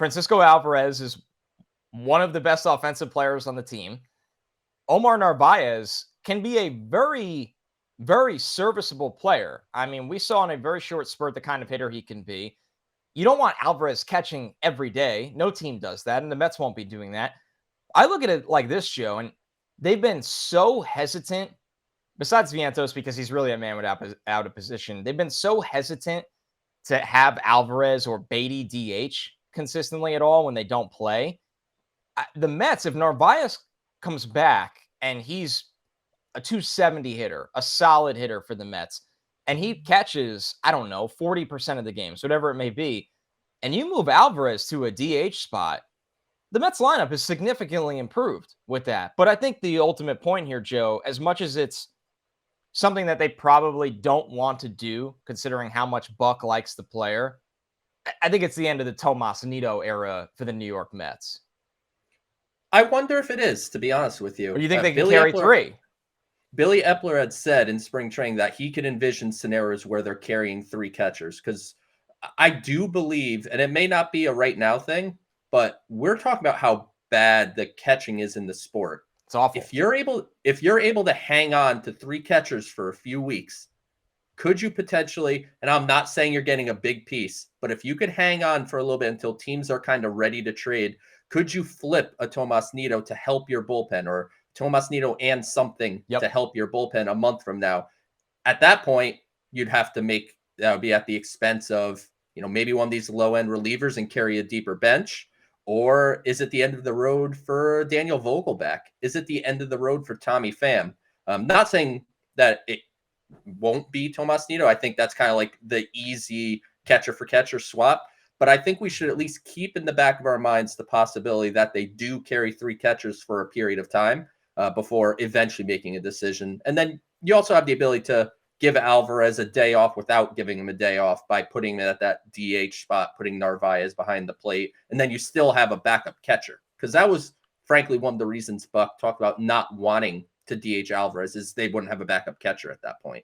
Francisco Alvarez is one of the best offensive players on the team. Omar Narvaez can be a very, very serviceable player. I mean, we saw in a very short spurt the kind of hitter he can be. You don't want Alvarez catching every day. No team does that, and the Mets won't be doing that. I look at it like this, Joe, and they've been so hesitant, besides Vientos, because he's really a man without out of position. They've been so hesitant to have Alvarez or Beatty DH consistently at all when they don't play. The Mets, if Narvaez comes back and he's a 270 hitter, a solid hitter for the Mets, and he catches, I don't know, 40% of the games, whatever it may be, and you move Alvarez to a DH spot, the Mets lineup is significantly improved with that. But I think the ultimate point here, Joe, as much as it's something that they probably don't want to do, considering how much Buck likes the player, I think it's the end of the Tomas Nido era for the New York Mets. I wonder if it is, to be honest with you. Or do you think they can carry three? Billy Epler had said in spring training that he could envision scenarios where they're carrying three catchers, because I do believe, and it may not be a right now thing, but we're talking about how bad the catching is in the sport. It's awful. If you're able to hang on to three catchers for a few weeks, could you potentially, and I'm not saying you're getting a big piece, but if you could hang on for a little bit until teams are kind of ready to trade, could you flip a Tomas Nido to help your bullpen, or Tomas Nido and something to help your bullpen a month from now? At that point, you'd have to make, that would be at the expense of, maybe one of these low end relievers and carry a deeper bench. Or is it the end of the road for Daniel Vogelback? Is it the end of the road for Tommy Pham? Not saying that it won't be Tomas Nido. I think that's kind of like the easy catcher for catcher swap. But I think we should at least keep in the back of our minds the possibility that they do carry three catchers for a period of time before eventually making a decision. And then you also have the ability to give Alvarez a day off without giving him a day off by putting him at that DH spot, putting Narvaez behind the plate, and then you still have a backup catcher. Because that was, frankly, one of the reasons Buck talked about not wanting to DH Alvarez, is they wouldn't have a backup catcher at that point.